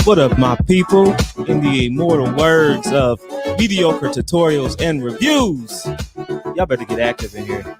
What up, my people? In the immortal words of mediocre tutorials and reviews, y'all better get active in here.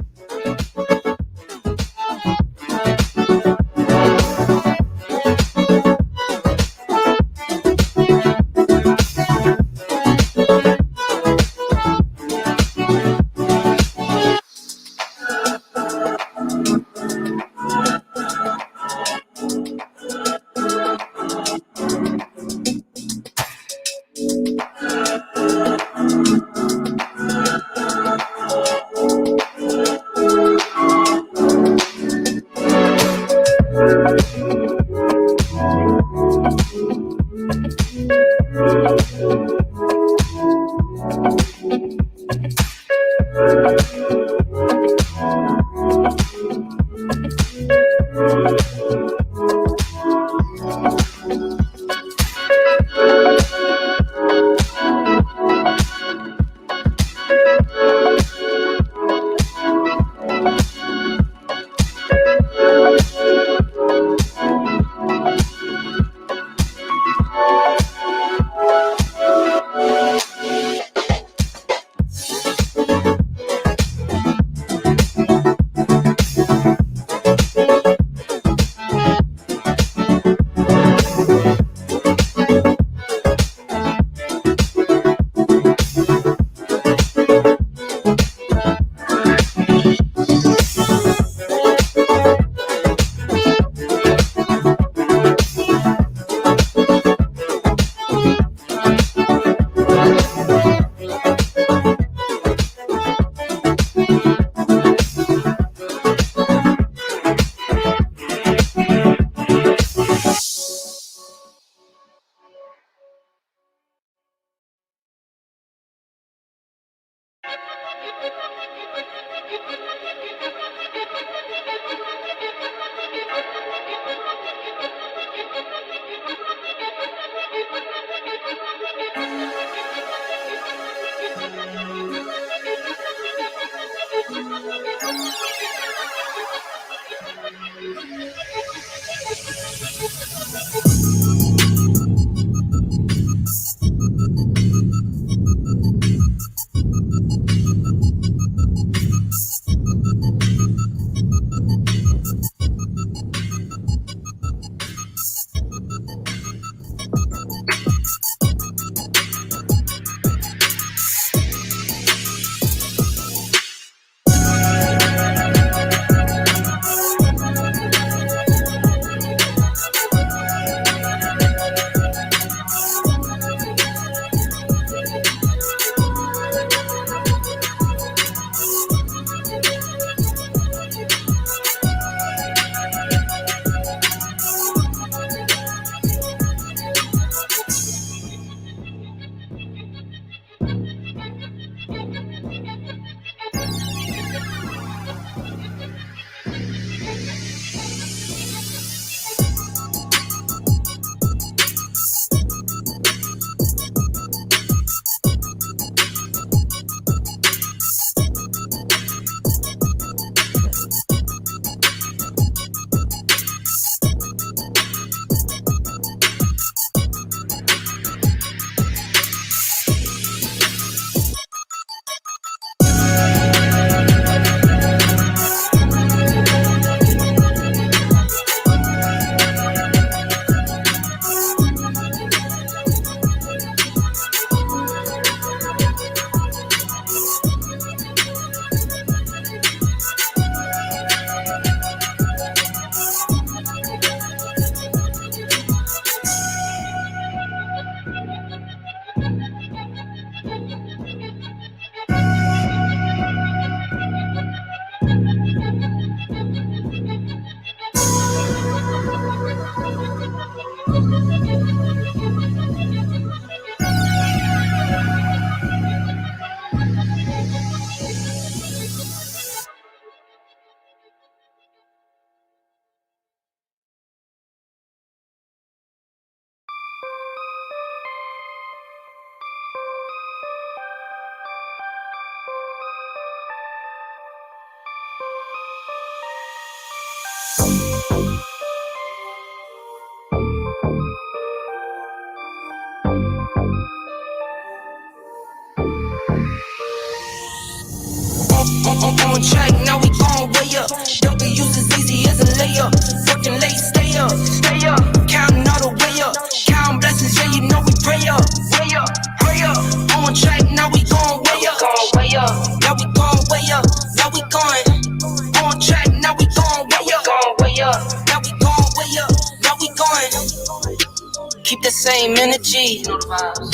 keep the same energy.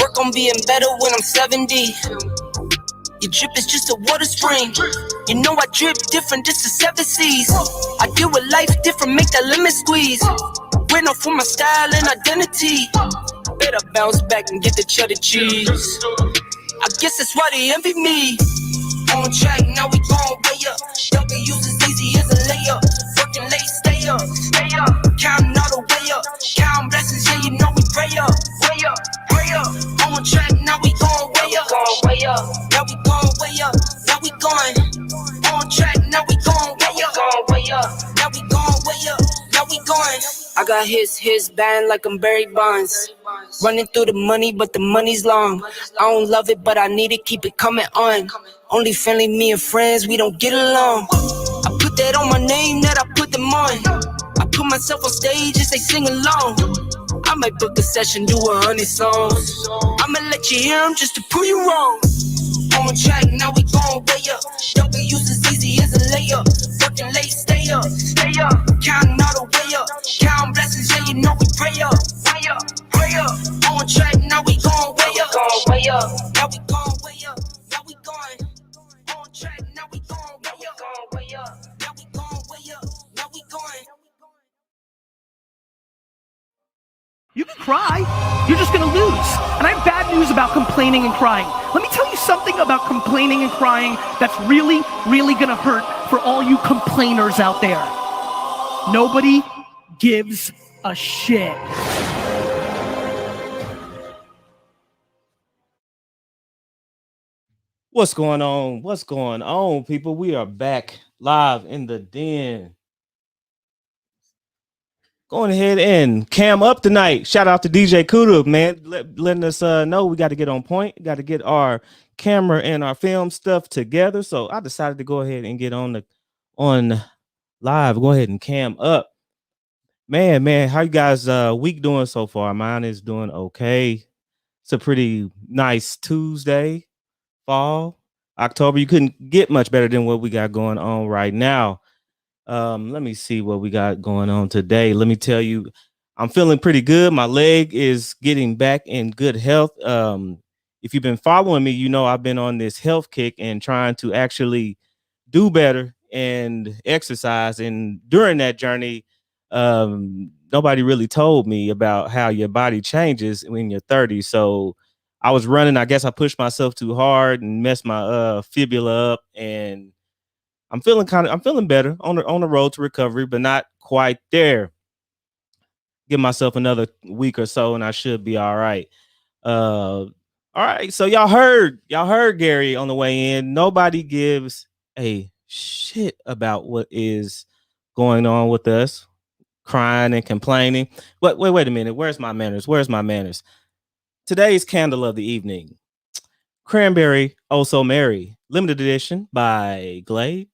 Work on being better when I'm 70. Your drip is just a water spring. You know I drip different, this is 7 seas. I deal with life different, make that lemon squeeze. Went off for my style and identity. Better bounce back and get the cheddar cheese. I guess that's why they envy me. On track, now we gon' way up. W's as easy as a layup. Working late, stay up. Counting all the way up. Counting blessings, yeah, you know we pray up. Way up, pray up. On track, now we gon' way up. Now we gon' way up. Now we going. On track, now we gon' way up. Now we gon' way up. Now we going. I got his band like I'm Barry Bonds. Running through the money, but the money's long. I don't love it, but I need it, keep it coming on. Only friendly, me and friends, we don't get along. I put that on my name, that I put them on. I put myself on stage and say sing along. I might book a session, do 100 songs. I'ma let you hear them just to prove you wrong. On track, now we gon' way up. W's as easy as a layup. Working late, stay up. Counting all the way up. Counting blessings, yeah, you know we pray up. Pray up. On track, now we gon' way up. Now we gon' way up. Now we going. On track, now we gon' way up. Now we gon' way up. Now we going. You can cry, you're just gonna lose. And I have bad news about complaining and crying. Let me tell you something about complaining and crying that's really, really gonna hurt for all you complainers out there. Nobody gives a shit. What's going on? What's going on, people? We are back live in the den. Going ahead and cam up tonight. Shout out to DJ Kuda, man, letting us know we got to get on point. Got to get our camera and our film stuff together. So I decided to go ahead and get on live. Go ahead and cam up. Man, how you guys week doing so far? Mine is doing okay. It's a pretty nice Tuesday, fall, October. You couldn't get much better than what we got going on right now. Let me see what we got going on today. Let me tell you, I'm feeling pretty good. My leg is getting back in good health. If you've been following me, you know I've been on this health kick and trying to actually do better and exercise. And during that journey, nobody really told me about how your body changes when you're 30. So I was running. I guess I pushed myself too hard and messed my fibula up, and I'm feeling better on the road to recovery, but not quite there. Give myself another week or so and I should be all right. All right. So y'all heard Gary on the way in. Nobody gives a shit about what is going on with us, crying and complaining. Wait a minute. Where's my manners? Today's candle of the evening. Cranberry Oh So Merry, limited edition by Glade.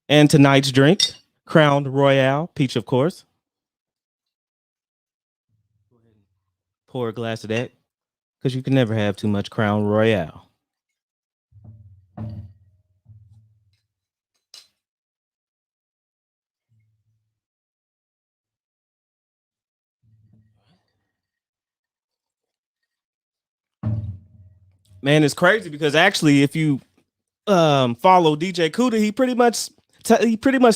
And tonight's drink, Crown Royale, peach, of course. Pour a glass of that, because you can never have too much Crown Royale. Man, it's crazy because actually, if you follow DJ Kuda, he pretty much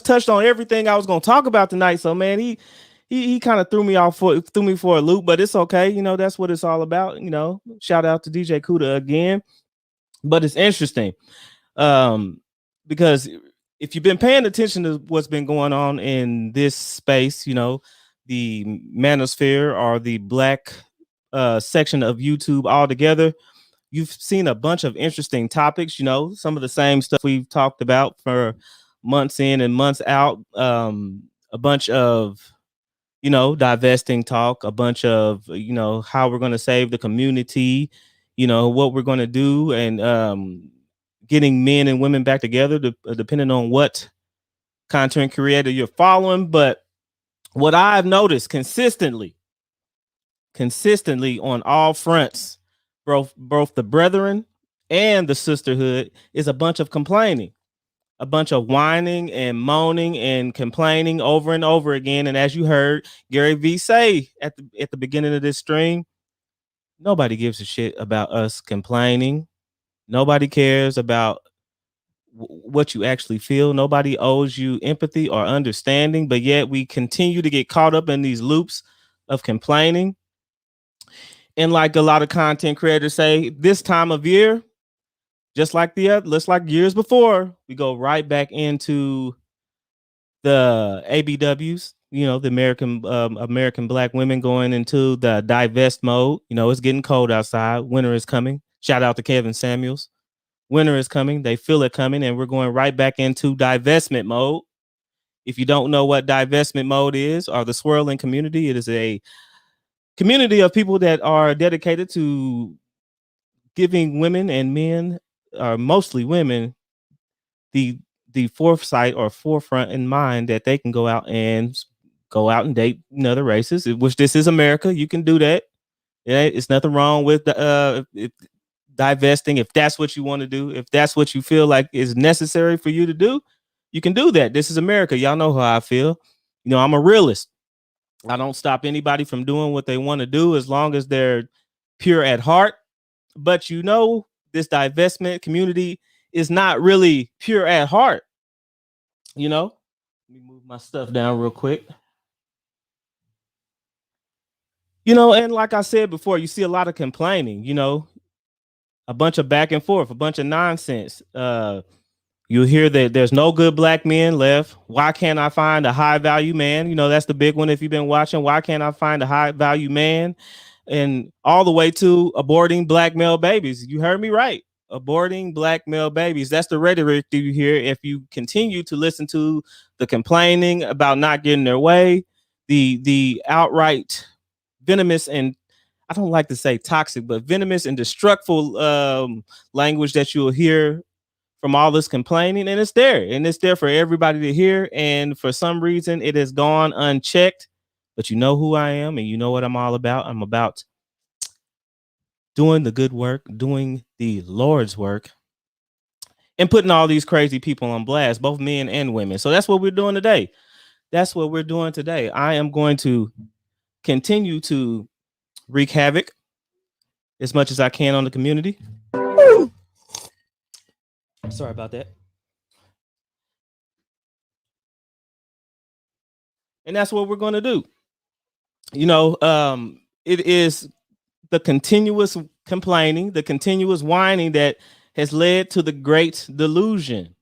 touched on everything I was going to talk about tonight. So man, he kind of threw me for a loop, but it's okay. You know, that's what it's all about. You know, shout out to DJ Kuda again. But it's interesting because if you've been paying attention to what's been going on in this space, you know, the manosphere or the black section of YouTube altogether, you've seen a bunch of interesting topics, you know, some of the same stuff we've talked about for months in and months out. A bunch of, you know, divesting talk, a bunch of, you know, how we're going to save the community, you know, what we're going to do, and getting men and women back together, depending on what content creator you're following. But what I've noticed consistently on all fronts, both the brethren and the sisterhood, is a bunch of complaining. a bunch of whining and moaning and complaining over and over again. And as you heard Gary Vee say at the beginning of this stream, nobody gives a shit about us complaining. Nobody cares about what you actually feel. Nobody owes you empathy or understanding, but yet we continue to get caught up in these loops of complaining. And like a lot of content creators say, this time of year, just like years before, we go right back into the ABWs, the American Black women going into the divest mode. It's getting cold outside. Winter is coming. Shout out to Kevin Samuels. Winter is coming. They feel it coming, and we're going right back into divestment mode. If you don't know what divestment mode is, or the swirling community, it is a community of people that are dedicated to giving women and men, or mostly women, the foresight or forefront in mind that they can go out and date other races, which this is America. You can do that. It's nothing wrong with divesting. If that's what you want to do, if that's what you feel like is necessary for you to do, you can do that. This is America. Y'all know how I feel. I'm a realist. I don't stop anybody from doing what they want to do as long as they're pure at heart. But this divestment community is not really pure at heart. Let me move my stuff down real quick. And like I said before, you see a lot of complaining, a bunch of back and forth, a bunch of nonsense. You hear that there's no good black men left. Why can't I find a high value man? That's the big one. If you've been watching, why can't I find a high value man? And all the way to aborting black male babies. You heard me right. Aborting black male babies. That's the rhetoric that you hear if you continue to listen to the complaining about not getting their way, the outright venomous, and I don't like to say toxic, but venomous and destructful language that you'll hear from all this complaining. And it's there for everybody to hear. And for some reason it has gone unchecked. But you know who I am, and you know what I'm all about. I'm about doing the good work, doing the Lord's work, and putting all these crazy people on blast, both men and women. So that's what we're doing today. I am going to continue to wreak havoc as much as I can on the community. Sorry about that. And that's what we're going to do. It is the continuous complaining, the continuous whining that has led to the great delusion.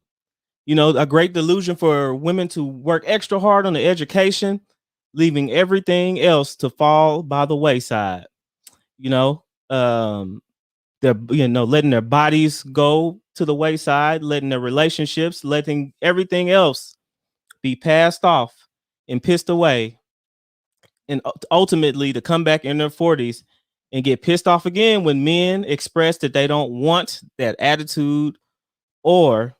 A great delusion for women to work extra hard on the education, leaving everything else to fall by the wayside. They're letting their bodies go to the wayside, letting their relationships, letting everything else be passed off and pissed away, and ultimately to come back in their 40s and get pissed off again when men express that they don't want that attitude or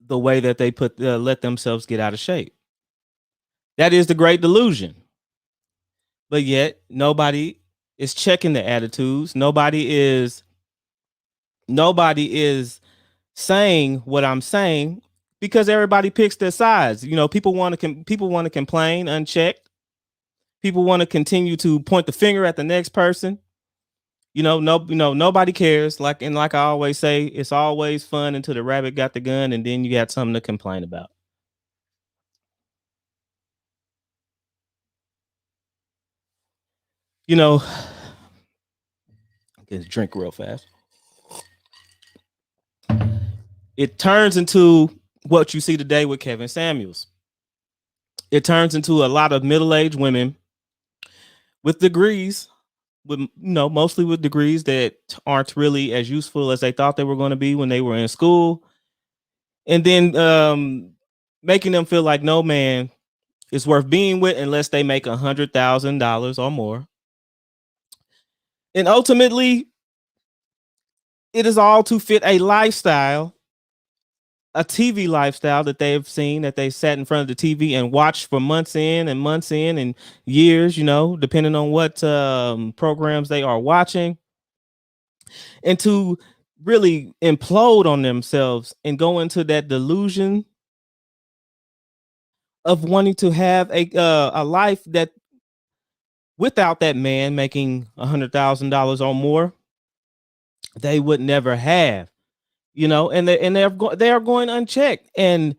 the way that they let themselves get out of shape. That is the great delusion. But yet nobody is checking the attitudes. Nobody is saying what I'm saying, because everybody picks their sides. People want to complain unchecked. People want to continue to point the finger at the next person. Nobody cares. Like I always say, it's always fun until the rabbit got the gun, and then you got something to complain about. I'm gonna drink real fast. It turns into what you see today with Kevin Samuels. It turns into a lot of middle-aged women with degrees, mostly with degrees that aren't really as useful as they thought they were going to be when they were in school. And then making them feel like no man is worth being with unless they make $100,000 or more. And ultimately, it is all to fit a lifestyle, a TV lifestyle that they've seen, that they sat in front of the TV and watched for months in and years, depending on what programs they are watching. And to really implode on themselves and go into that delusion of wanting to have a life that without that man making $100,000 or more, they would never have, you know, and they are going unchecked, and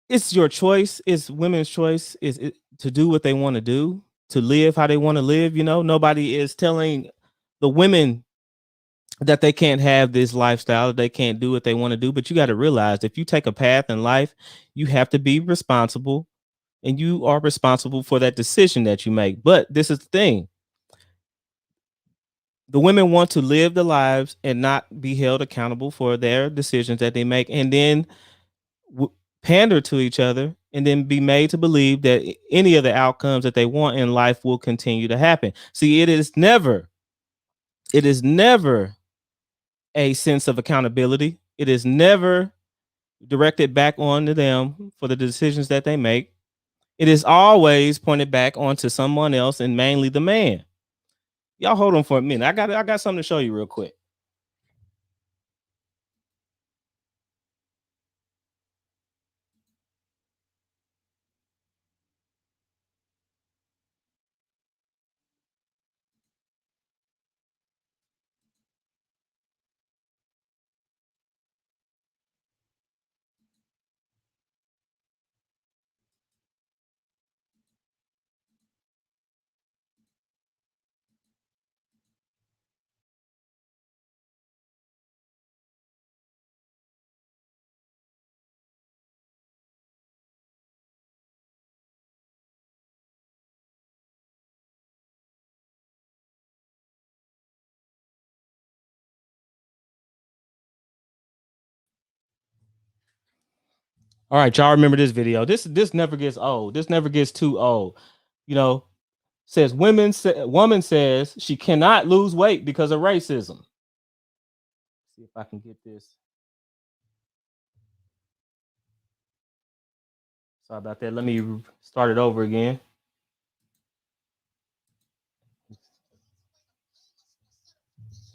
it's your choice. It's women's choice to do what they want to do, to live how they want to live. You know, nobody is telling the women that they can't have this lifestyle, that they can't do what they want to do. But you got to realize if you take a path in life, you have to be responsible, and you are responsible for that decision that you make. But this is the thing. The women want to live the lives and not be held accountable for their decisions that they make, and then pander to each other, and then be made to believe that any of the outcomes that they want in life will continue to happen. See, it is never a sense of accountability. It is never directed back onto them for the decisions that they make. It is always pointed back onto someone else, and mainly the man. Y'all hold on for a minute. I got something to show you real quick. All right, y'all remember this video. This never gets old. This never gets too old. You know, says woman says she cannot lose weight because of racism. See if I can get this. Sorry about that. Let me start it over again.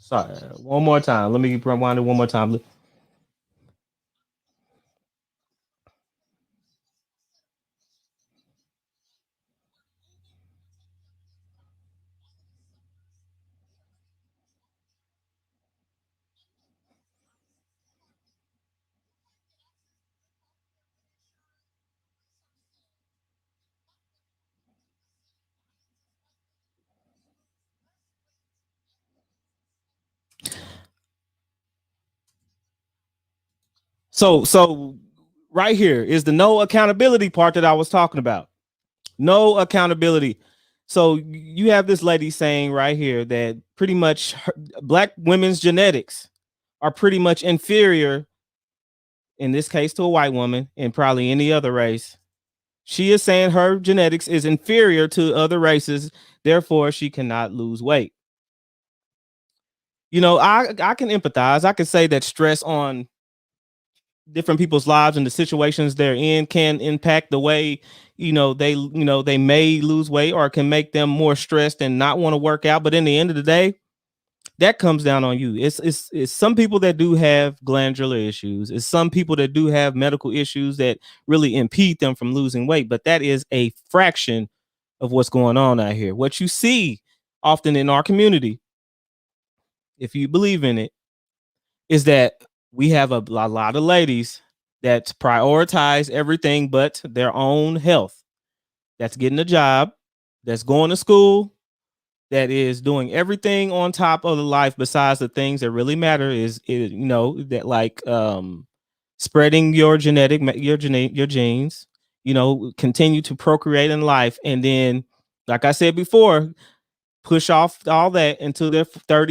Sorry, one more time. Let me rewind it one more time. So right here is the no accountability part that I was talking about. No accountability. So you have this lady saying right here that pretty much black women's genetics are pretty much inferior, in this case, to a white woman and probably any other race. She is saying her genetics is inferior to other races, therefore she cannot lose weight. You know, I can empathize. I can say that stress on different people's lives and the situations they're in can impact the way they may lose weight, or can make them more stressed and not want to work out. But in the end of the day, that comes down on you. It's some people that do have glandular issues. It's some people that do have medical issues that really impede them from losing weight. But that is a fraction of what's going on out here. What you see often in our community, if you believe in it, is that we have a lot of ladies that prioritize everything but their own health. That's getting a job, that's going to school, that is doing everything on top of the life besides the things that really matter is that like spreading your genes, continue to procreate in life, and then, like I said before, push off all that until their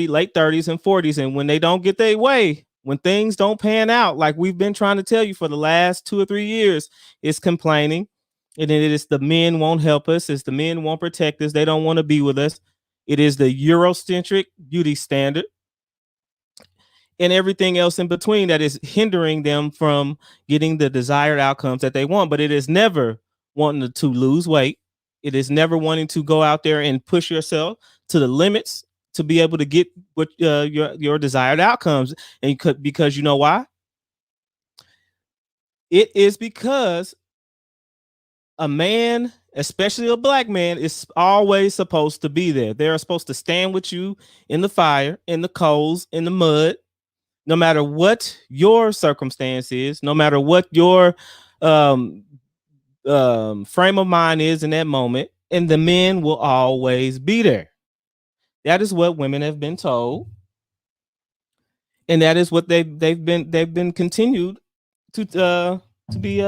late 30s and 40s. And when they don't get their way, when things don't pan out, like we've been trying to tell you for the last 2 or 3 years, it's complaining. And then it is the men won't help us. It's the men won't protect us. They don't want to be with us. It is the Eurocentric beauty standard and everything else in between that is hindering them from getting the desired outcomes that they want. But it is never wanting to lose weight. It is never wanting to go out there and push yourself to the limits to be able to get what your desired outcomes. And because you know why? It is because a man, especially a black man, is always supposed to be there. They're supposed to stand with you in the fire, in the coals, in the mud, no matter what your circumstance is, no matter what your frame of mind is in that moment, and the men will always be there. That is what women have been told, and that is what they've been continued to be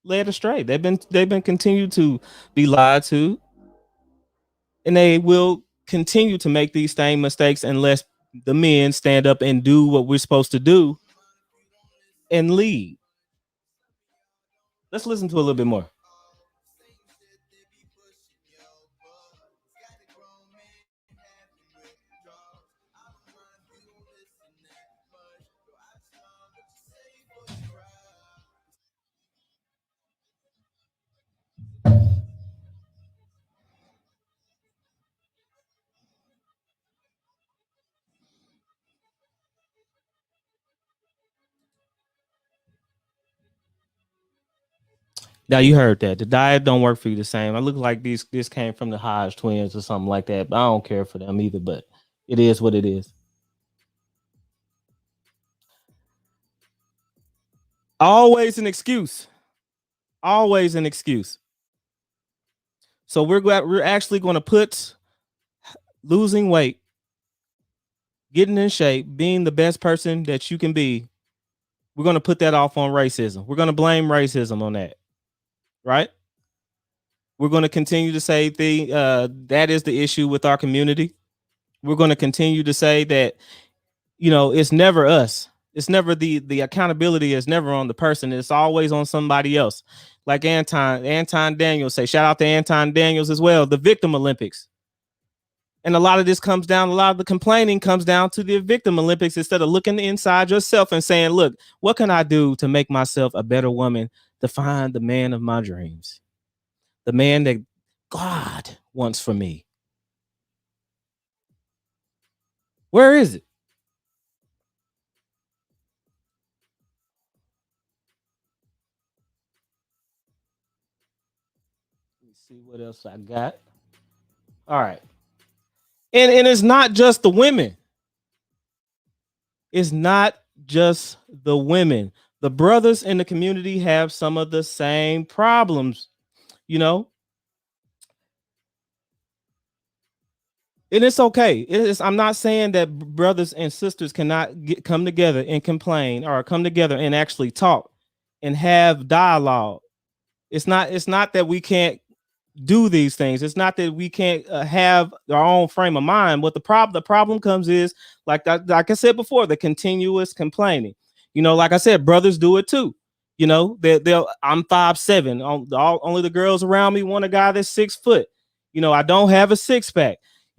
led astray. They've been continued to be lied to, and they will continue to make these same mistakes unless the men stand up and do what we're supposed to do and lead. Let's listen to a little bit more. Now you heard that the diet don't work for you the same. I look like this came from the Hodge twins or something like that, but I don't care for them either. But it is what it is. Always an excuse. Always an excuse. So we're actually going to put losing weight, getting in shape, being the best person that you can be. We're going to put that off on racism. We're going to blame racism on that. Right? We're going to continue to say that is the issue with our community. We're going to continue to say that, it's never us. It's never the accountability is never on the person. It's always on somebody else. Like Anton Daniels say, shout out to Anton Daniels as well, the Victim Olympics. And a lot of the complaining comes down to the Victim Olympics instead of looking inside yourself and saying, look, what can I do to make myself a better woman, to find the man of my dreams, the man that God wants for me? Where is it? Let me see what else I got. All right. And it's not just the women. It's not just the women. The brothers in the community have some of the same problems, And it's okay. I'm not saying that brothers and sisters cannot come together and complain or come together and actually talk and have dialogue. It's not that we can't do these things. It's not that we can't have our own frame of mind. What the problem comes is like I said before, the continuous complaining. Like I said, brothers do it too. I'm 5'7". Only the girls around me want a guy that's 6 foot. I don't have a six pack.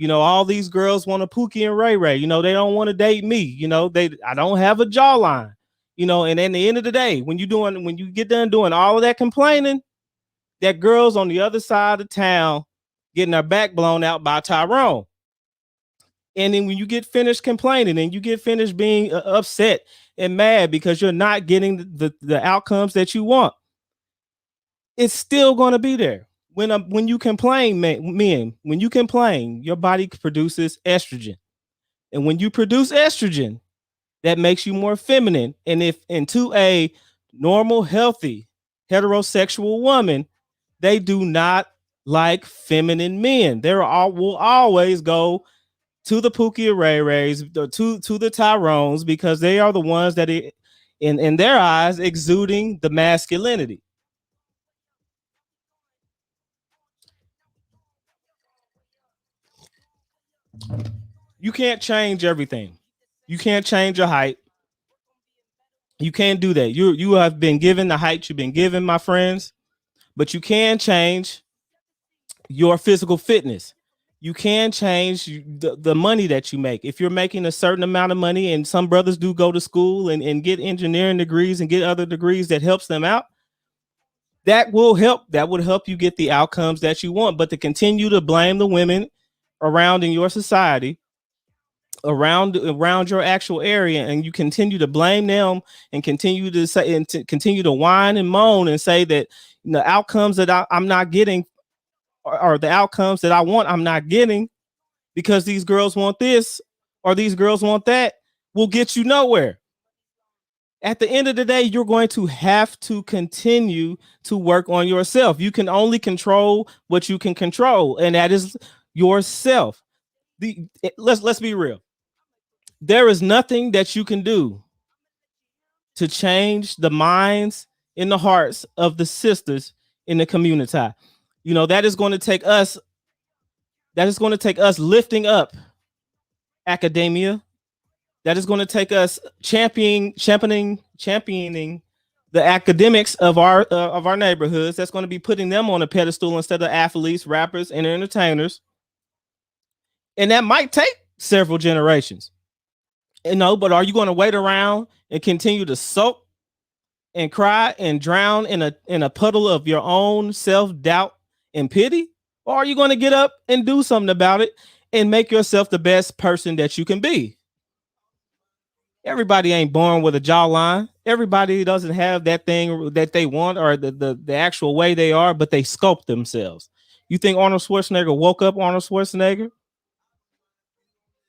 All these girls want a Pookie and Ray Ray. They don't want to date me. I don't have a jawline. And at the end of the day, when you get done doing all of that complaining, that girl's on the other side of town getting her back blown out by Tyrone. And then when you get finished complaining and you get finished being upset and mad because you're not getting the outcomes that you want, it's still going to be there. When you complain, men, when you complain, your body produces estrogen. And when you produce estrogen, that makes you more feminine. And if into a normal, healthy, heterosexual woman, they do not like feminine men. They will always go to the Pookie Ray Rays, to the Tyrones, because they are the ones that, in their eyes, exuding the masculinity. You can't change everything. You can't change your height. You can't do that. You have been given the height you've been given, my friends, but you can change your physical fitness. You can change the money that you make. If you're making a certain amount of money, and some brothers do go to school and get engineering degrees and get other degrees that helps them out, that will help. That would help you get the outcomes that you want. But to continue to blame the women around in your society, around your actual area, and you continue to blame them and continue to say and continue to whine and moan and say that the outcomes that I'm not getting or the outcomes that I want I'm not getting because these girls want this or these girls want that, will get you nowhere. At the end of the day, you're going to have to continue to work on yourself. You can only control what you can control, and that is yourself. Let's be real. There is nothing that you can do to change the minds and the hearts of the sisters in the community. You know, that is going to take us lifting up academia. That is going to take us championing the academics of our neighborhoods. That's going to be putting them on a pedestal instead of athletes, rappers, and entertainers. And that might take several generations. You know, but are you going to wait around and continue to sulk and cry and drown in a puddle of your own self-doubt and pity? Or are you going to get up and do something about it and make yourself the best person that you can be? Everybody ain't born with a jawline. Everybody doesn't have that thing that they want or the actual way they are, but they sculpt themselves. You think Arnold Schwarzenegger woke up Arnold Schwarzenegger?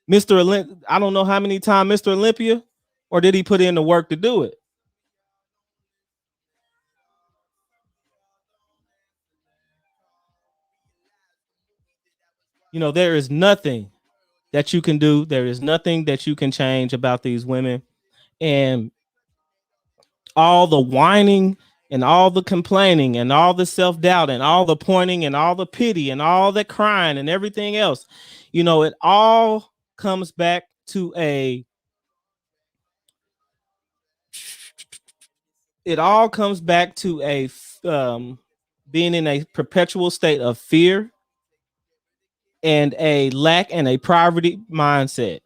I don't know how many times Mr. Olympia, or did he put in the work to do it? You know, there is nothing that you can do. There is nothing that you can change about these women. And all the whining and all the complaining and all the self-doubt and all the pointing and all the pity and all the crying and everything else, you know, it all comes back to being in a perpetual state of fear and a lack and a poverty mindset.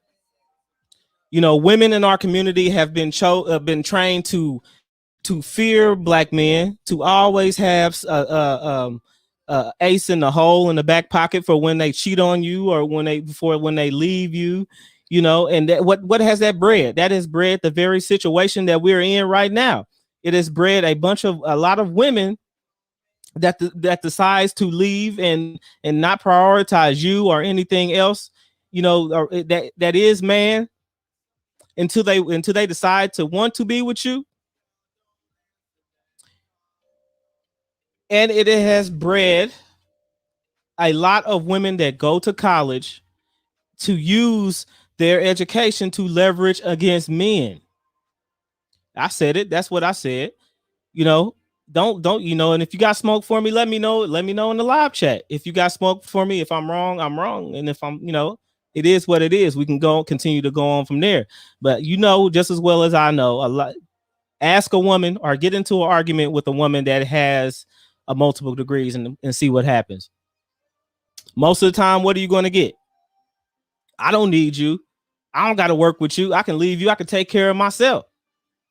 You know, women in our community have been trained to fear black men, to always have ace in the hole in the back pocket for when they cheat on you or when they leave you, you know. And that, what has that bred? That has bred the very situation that we're in right now. It has bred a lot of women that decides to leave and not prioritize you or anything else, you know, or that is man, until they decide to want to be with you. And it has bred a lot of women that go to college to use their education to leverage against men. I said it. That's what I said. You know, don't, you know, and if you got smoke for me, let me know in the live chat. If you got smoke for me, if I'm wrong, I'm wrong. And if I'm, you know, it is what it is. We can continue to go on from there. But you know, just as well as I know, a lot, ask a woman or get into an argument with a woman that has a multiple degrees and see what happens. Most of the time, what are you going to get? I don't need you. I don't got to work with you. I can leave you. I can take care of myself.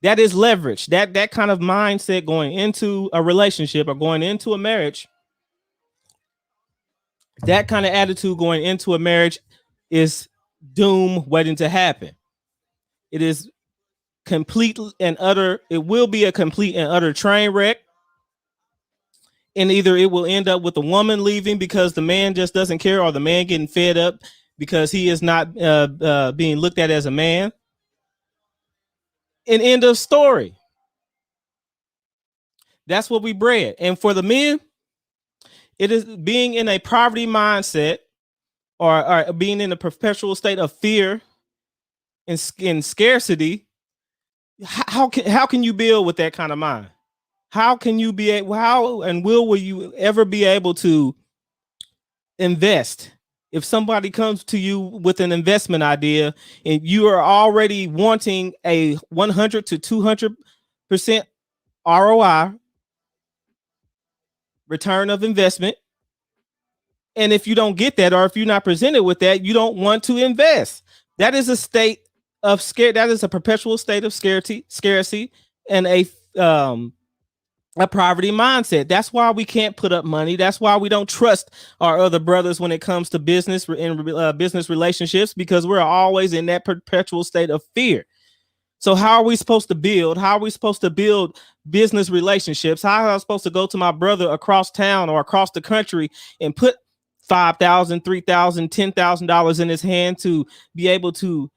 That is leverage. That kind of mindset going into a relationship or going into a marriage, that kind of attitude going into a marriage is doom waiting to happen. It is complete and utter. It will be a complete and utter train wreck. And either it will end up with the woman leaving because the man just doesn't care, or the man getting fed up because he is not being looked at as a man. And end of story. That's what we bred. And for the men, it is being in a poverty mindset or being in a perpetual state of fear and scarcity. How can you build with that kind of mind? How can you be will you ever be able to invest? If somebody comes to you with an investment idea and you are already wanting a 100 to 200% ROI, return of investment, and if you don't get that, or if you're not presented with that, you don't want to invest. That is a state of scare. That is a perpetual state of scarcity and a a poverty mindset. That's why we can't put up money. That's why we don't trust our other brothers when it comes to business and business relationships, because we're always in that perpetual state of fear. So how are we supposed to build? How are we supposed to build business relationships? How am I supposed to go to my brother across town or across the country and put $5,000, $3,000, $10,000 in his hand to be able to,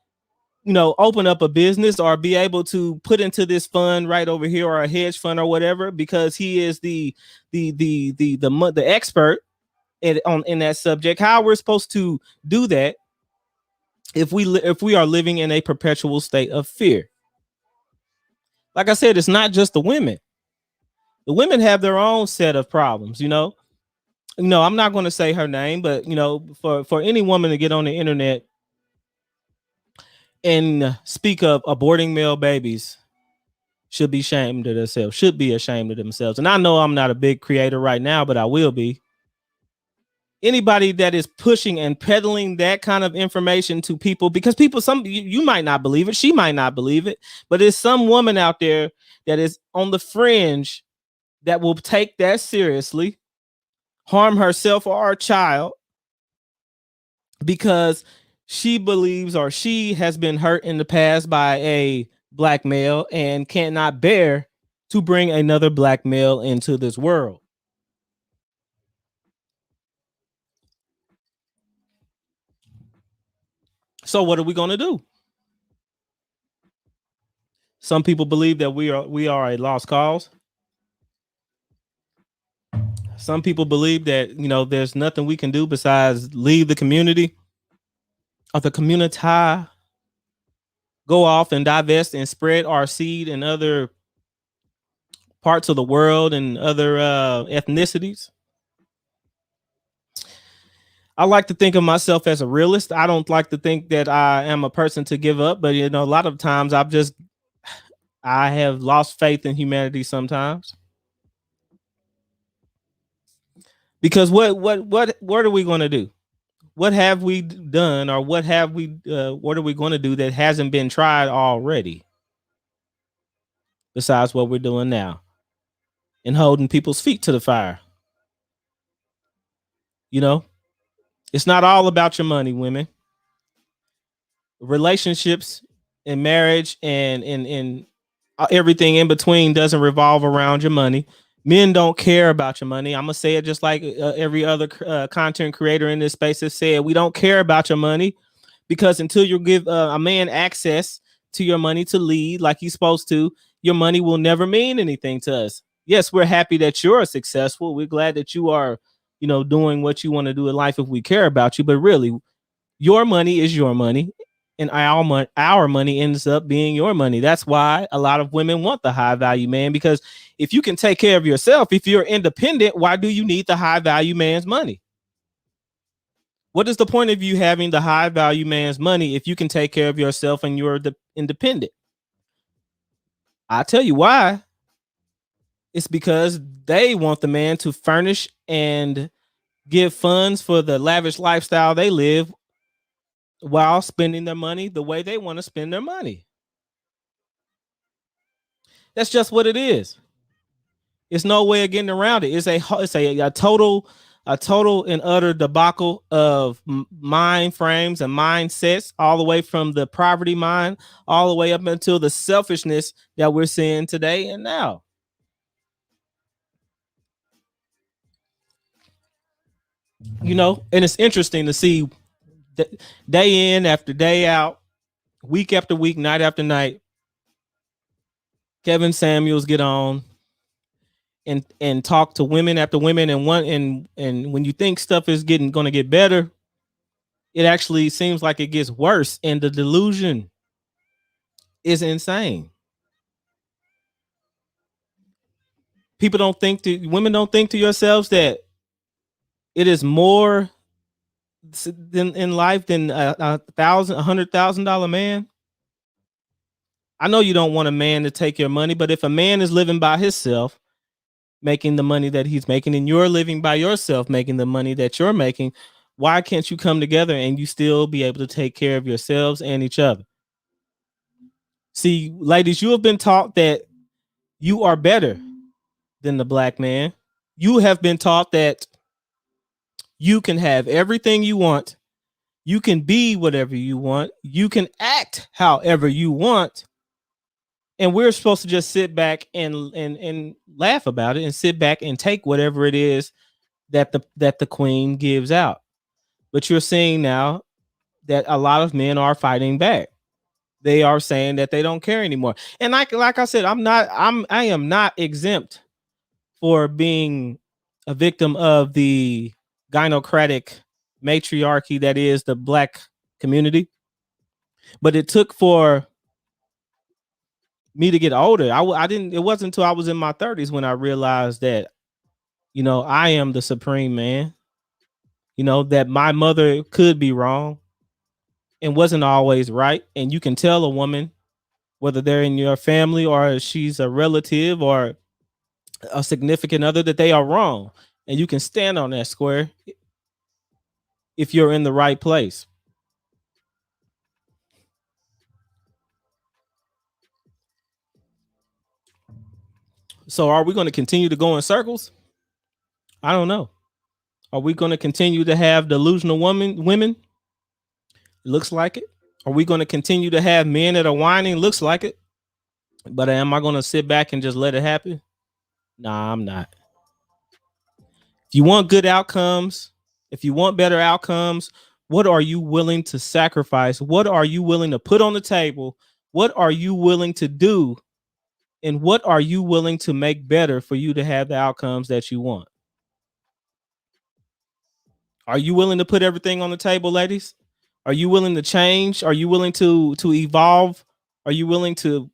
open up a business or be able to put into this fund right over here, or a hedge fund or whatever, because he is the expert in that subject? How we're supposed to do that if we are living in a perpetual state of fear? Like I said, it's not just the women. The women have their own set of problems. I'm not going to say her name, but for any woman to get on the internet and speak of aborting male babies should be ashamed of themselves, should be ashamed of themselves. And I know I'm not a big creator right now, but I will be. Anybody that is pushing and peddling that kind of information to people, because you might not believe it, she might not believe it, but there's some woman out there that is on the fringe that will take that seriously, harm herself or our child, because she believes or she has been hurt in the past by a black male and cannot bear to bring another black male into this world. So what are we going to do? Some people believe that we are a lost cause. Some people believe that, there's nothing we can do besides leave the community or the community, go off and divest and spread our seed in other parts of the world and other ethnicities. I like to think of myself as a realist. I don't like to think that I am a person to give up, but a lot of times I have lost faith in humanity sometimes. Because what are we going to do? What have we done, or what are we going to do that hasn't been tried already? Besides what we're doing now and holding people's feet to the fire. It's not all about your money, women. Relationships and marriage and everything in between doesn't revolve around your money. Men don't care about your money. I'm going to say it just like every other content creator in this space has said. We don't care about your money, because until you give a man access to your money to lead like he's supposed to, your money will never mean anything to us. Yes, we're happy that you're successful. We're glad that you are, doing what you want to do in life if we care about you. But really, your money is your money, and our money ends up being your money. That's why a lot of women want the high value man, because if you can take care of yourself, if you're independent, why do you need the high value man's money? What is the point of you having the high value man's money if you can take care of yourself and you're independent? I'll tell you why. It's because they want the man to furnish and give funds for the lavish lifestyle they live while spending their money the way they want to spend their money. That's just what it is. It's no way of getting around it. It's a total and utter debacle of mind frames and mindsets, all the way from the poverty mind all the way up until the selfishness that we're seeing today and now. And it's interesting to see that day in after day out, week after week, night after night, Kevin Samuels get on and talk to women after women, and when you think stuff is going to get better, it actually seems like it gets worse, and the delusion is insane. Women don't think to yourselves that it is more in life than $100,000 man. I know you don't want a man to take your money, but if a man is living by himself, making the money that he's making, and you're living by yourself, making the money that you're making, why can't you come together and you still be able to take care of yourselves and each other? See, ladies, you have been taught that you are better than the black man. You have been taught that you can have everything you want. You can be whatever you want. You can act however you want. And we're supposed to just sit back and laugh about it and sit back and take whatever it is that the queen gives out. But you're seeing now that a lot of men are fighting back. They are saying that they don't care anymore. And like I said, I am not exempt for being a victim of the gynocratic matriarchy that is the black community. But it took for me to get older. It wasn't until I was in my 30s when I realized that, I am the supreme man. That my mother could be wrong and wasn't always right. And you can tell a woman, whether they're in your family or she's a relative or a significant other, that they are wrong. And you can stand on that square if you're in the right place. So are we going to continue to go in circles? I don't know. Are we going to continue to have delusional women? Looks like it. Are we going to continue to have men that are whining? Looks like it. But am I going to sit back and just let it happen? Nah, I'm not. If you want good outcomes, if you want better outcomes, what are you willing to sacrifice? What are you willing to put on the table? What are you willing to do? And what are you willing to make better for you to have the outcomes that you want? Are you willing to put everything on the table, ladies? Are you willing to change? Are you willing to evolve? Are you willing to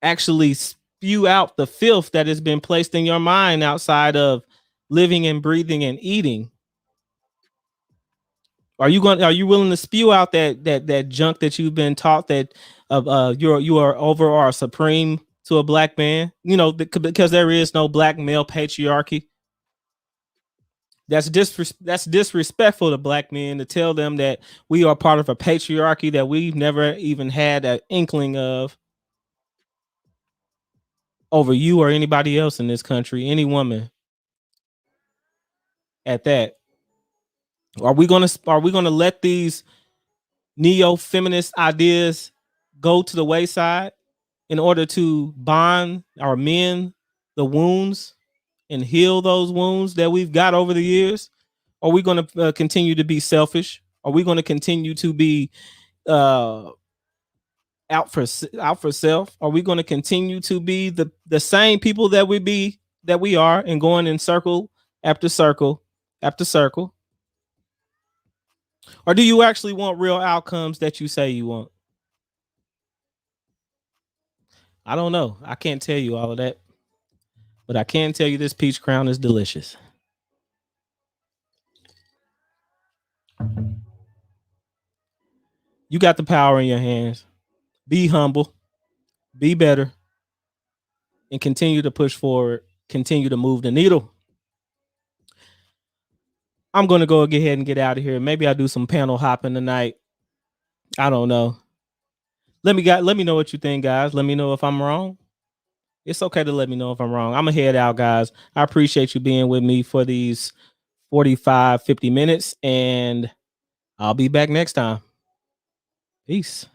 actually spew out the filth that has been placed in your mind outside of living and breathing and eating? Are you willing to spew out that junk that you've been taught that you are over or supreme to a black man? Because there is no black male patriarchy. That's disrespectful to black men to tell them that we are part of a patriarchy that we've never even had an inkling of over you or anybody else in this country, any woman at that. Are we gonna let these neo-feminist ideas go to the wayside in order to bond our men the wounds and heal those wounds that we've got over the years? Are we going to continue to be selfish? Are we going to continue to be out for self? Are we going to continue to be the same people that we are and going in circle after circle after circle? Or do you actually want real outcomes that you say you want? I don't know. I can't tell you all of that. But I can tell you this peach crown is delicious. You got the power in your hands. Be humble, be better, and continue to push forward, continue to move the needle. I'm going to go ahead and get out of here. Maybe I'll do some panel hopping tonight. I don't know. Let me know what you think, guys. Let me know if I'm wrong. It's okay to let me know if I'm wrong. I'm going to head out, guys. I appreciate you being with me for these 45, 50 minutes, and I'll be back next time. Peace.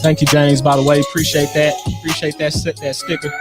Thank you, James, by the way. Appreciate that. Appreciate that sticker.